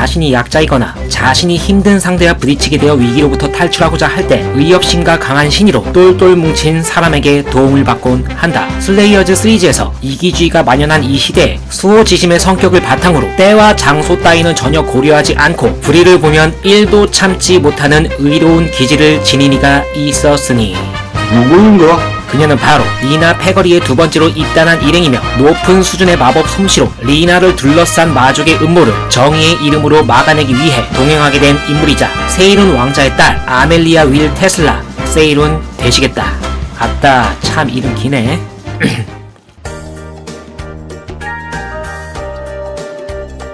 자신이 약자이거나 자신이 힘든 상대와 부딪히게 되어 위기로부터 탈출하고자 할 때 의협심과 강한 신의로 똘똘 뭉친 사람에게 도움을 받곤 한다. 슬레이어즈 시리즈에서 이기주의가 만연한 이 시대에 수호지심의 성격을 바탕으로 때와 장소 따위는 전혀 고려하지 않고 불의를 보면 1도 참지 못하는 의로운 기질을 지닌 이가 있었으니 누구인가? 그녀는 바로 리나 패거리의 두 번째로 입단한 일행이며 높은 수준의 마법 솜씨로 리나를 둘러싼 마족의 음모를 정의의 이름으로 막아내기 위해 동행하게 된 인물이자 세이룬 왕자의 딸 아멜리아 윌 테슬라 세이룬 되시겠다. 아따 참 이름 기네.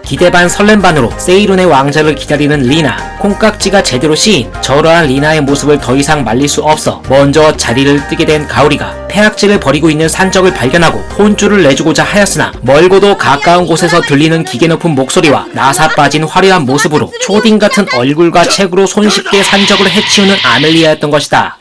기대 반 설렘 반으로 세이룬의 왕자를 기다리는 리나. 콩깍지가 제대로 씌인 저러한 리나의 모습을 더 이상 말릴 수 없어 먼저 자리를 뜨게 된 가오리가 폐악질을 벌이고 있는 산적을 발견하고 혼쭐을 내주고자 하였으나 멀고도 가까운 곳에서 들리는 기계 높은 목소리와 나사 빠진 화려한 모습으로 초딩 같은 얼굴과 책으로 손쉽게 산적을 해치우는 아멜리아였던 것이다.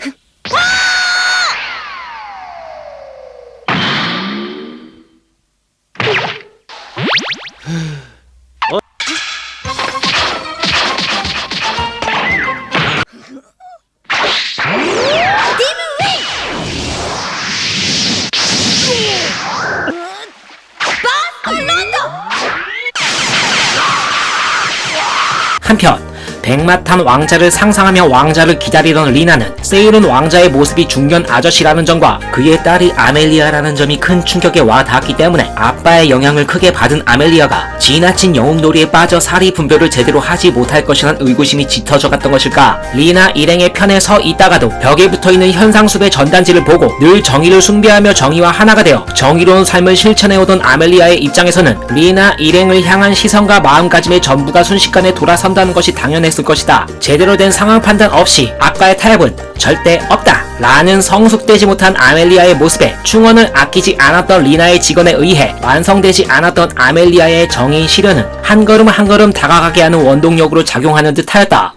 한편 백마탄 왕자를 상상하며 왕자를 기다리던 리나는 세이룬 왕자의 모습이 중년 아저씨라는 점과 그의 딸이 아멜리아라는 점이 큰 충격에 와 닿았기 때문에 아빠의 영향을 크게 받은 아멜리아가 지나친 영웅놀이에 빠져 사리 분별을 제대로 하지 못할 것이란 의구심이 짙어져 갔던 것일까. 리나 일행의 편에 서 있다가도 벽에 붙어있는 현상수배 전단지를 보고 늘 정의를 숭배하며 정의와 하나가 되어 정의로운 삶을 실천해오던 아멜리아의 입장에서는 리나 일행을 향한 시선과 마음가짐의 전부가 순식간에 돌아선다는 것이 당연했을 것이다. 제대로 된 상황 판단 없이 아까의 타협은 절대 없다 라는 성숙되지 못한 아멜리아의 모습에 충원을 아끼지 않았던 리나의 직언에 의해 완성되지 않았던 아멜리아의 정의 실현은 한 걸음 한 걸음 다가가게 하는 원동력으로 작용하는 듯하였다.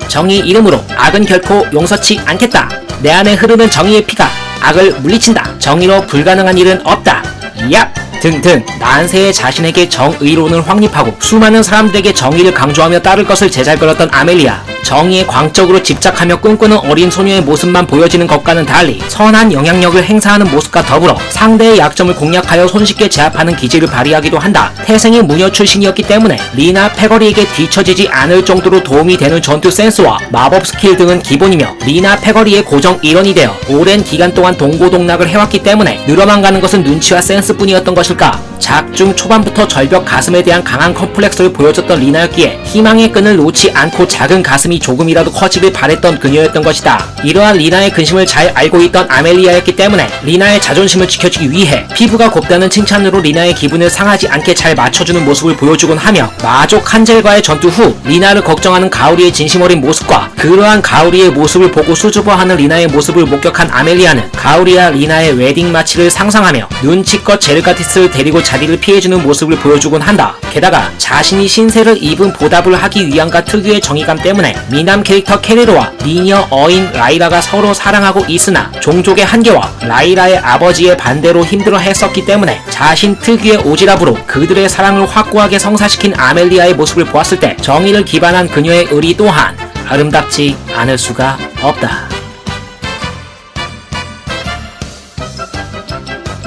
정의 이름으로 악은 결코 용서치 않겠다. 내 안에 흐르는 정의의 피가 악을 물리친다. 정의로 불가능한 일은 없다. 얍! 등등 난세의 자신에게 정의론을 확립하고 수많은 사람들에게 정의를 강조하며 따를 것을 제잘거렸던 아멜리아. 정의에 광적으로 집착하며 꿈꾸는 어린 소녀의 모습만 보여지는 것과는 달리 선한 영향력을 행사하는 모습과 더불어 상대의 약점을 공략하여 손쉽게 제압하는 기질을 발휘하기도 한다. 태생이 무녀 출신이었기 때문에 리나 패거리에게 뒤처지지 않을 정도로 도움이 되는 전투 센스와 마법 스킬 등은 기본이며 리나 패거리의 고정 일원이 되어 오랜 기간 동안 동고동락을 해왔기 때문에 늘어만 가는 것은 눈치와 센스뿐이었던 것일까. 작중 초반부터 절벽 가슴에 대한 강한 컴플렉스를 보여줬던 리나였기에 희망의 끈을 놓지 않고 작은 가슴이 조금이라도 커지길 바랬던 그녀였던 것이다. 이러한 리나의 근심을 잘 알고 있던 아멜리아였기 때문에 리나의 자존심을 지켜주기 위해 피부가 곱다는 칭찬으로 리나의 기분을 상하지 않게 잘 맞춰주는 모습을 보여주곤 하며 마족 한젤과의 전투 후 리나를 걱정하는 가오리의 진심 어린 모습과 그러한 가오리의 모습을 보고 수줍어하는 리나의 모습을 목격한 아멜리아는 가오리와 리나의 웨딩 마치를 상상하며 눈치껏 제르가티스를 데리고 자리를 피해주는 모습을 보여주곤 한다. 게다가 자신이 신세를 입은 보답을 하기 위함과 특유의 정의감 때문에 미남 캐릭터 캐리로와 미녀 어인 라이라가 서로 사랑하고 있으나 종족의 한계와 라이라의 아버지의 반대로 힘들어 했었기 때문에 자신 특유의 오지랖으로 그들의 사랑을 확고하게 성사시킨 아멜리아의 모습을 보았을 때 정의를 기반한 그녀의 의리 또한 아름답지 않을 수가 없다.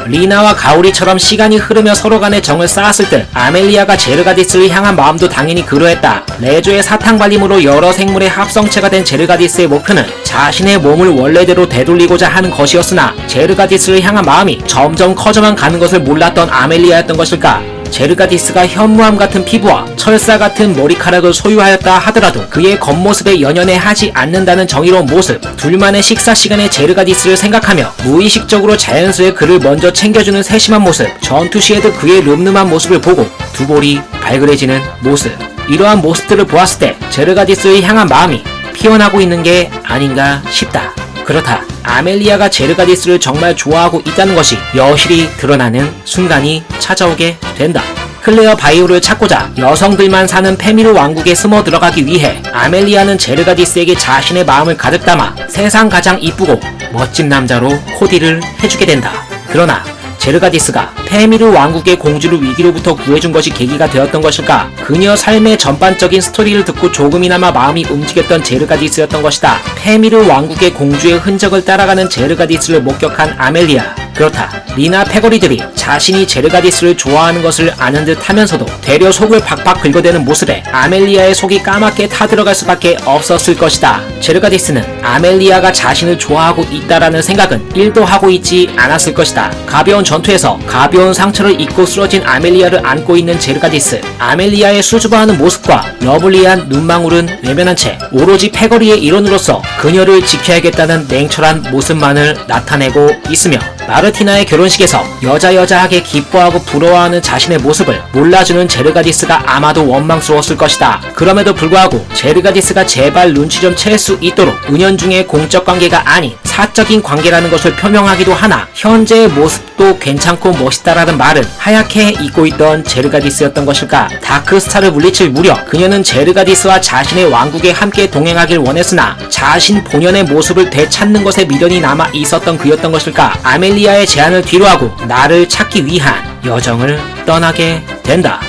리나와 가오리처럼 시간이 흐르며 서로 간에 정을 쌓았을 때 아멜리아가 제르가디스를 향한 마음도 당연히 그러했다. 레조의 사탕발림으로 여러 생물의 합성체가 된 제르가디스의 목표는 자신의 몸을 원래대로 되돌리고자 하는 것이었으나 제르가디스를 향한 마음이 점점 커져만 가는 것을 몰랐던 아멜리아였던 것일까. 제르가디스가 현무암 같은 피부와 철사 같은 머리카락을 소유하였다 하더라도 그의 겉모습에 연연해 하지 않는다는 정의로운 모습, 둘만의 식사 시간에 제르가디스를 생각하며 무의식적으로 자연스레 그를 먼저 챙겨주는 세심한 모습, 전투 시에도 그의 늠름한 모습을 보고 두 볼이 발그레지는 모습, 이러한 모습들을 보았을 때 제르가디스를 향한 마음이 피어나고 있는 게 아닌가 싶다. 그렇다. 아멜리아가 제르가디스를 정말 좋아하고 있다는 것이 여실히 드러나는 순간이 찾아오게 된다. 클레어 바이오를 찾고자 여성들만 사는 페미르 왕국에 숨어 들어가기 위해 아멜리아는 제르가디스에게 자신의 마음을 가득 담아 세상 가장 이쁘고 멋진 남자로 코디를 해주게 된다. 그러나 제르가디스가 페미르 왕국의 공주를 위기로부터 구해준 것이 계기가 되었던 것일까? 그녀 삶의 전반적인 스토리를 듣고 조금이나마 마음이 움직였던 제르가디스였던 것이다. 페미르 왕국의 공주의 흔적을 따라가는 제르가디스를 목격한 아멜리아. 그렇다. 리나 패거리들이 자신이 제르가디스를 좋아하는 것을 아는 듯 하면서도 되려 속을 팍팍 긁어대는 모습에 아멜리아의 속이 까맣게 타들어갈 수밖에 없었을 것이다. 제르가디스는 아멜리아가 자신을 좋아하고 있다라는 생각은 1도 하고 있지 않았을 것이다. 가벼운 전투에서 가벼운 상처를 입고 쓰러진 아멜리아를 안고 있는 제르가디스. 아멜리아의 수줍어하는 모습과 러블리한 눈망울은 외면한 채 오로지 패거리의 일원으로서 그녀를 지켜야겠다는 냉철한 모습만을 나타내고 있으며, 마르티나의 결혼식에서 여자여자하게 기뻐하고 부러워하는 자신의 모습을 몰라주는 제르가디스가 아마도 원망스러웠을 것이다. 그럼에도 불구하고 제르가디스가 제발 눈치 좀 챌 수 있도록 은연중에 공적 관계가 아닌 사적인 관계라는 것을 표명하기도 하나, 현재의 모습도 괜찮고 멋있다라는 말은 하얗게 잊고 있던 제르가디스였던 것일까? 다크스타를 물리칠 무렵 그녀는 제르가디스와 자신의 왕국에 함께 동행하길 원했으나 자신 본연의 모습을 되찾는 것에 미련이 남아 있었던 그였던 것일까? 아멜리아의 제안을 뒤로하고 나를 찾기 위한 여정을 떠나게 된다.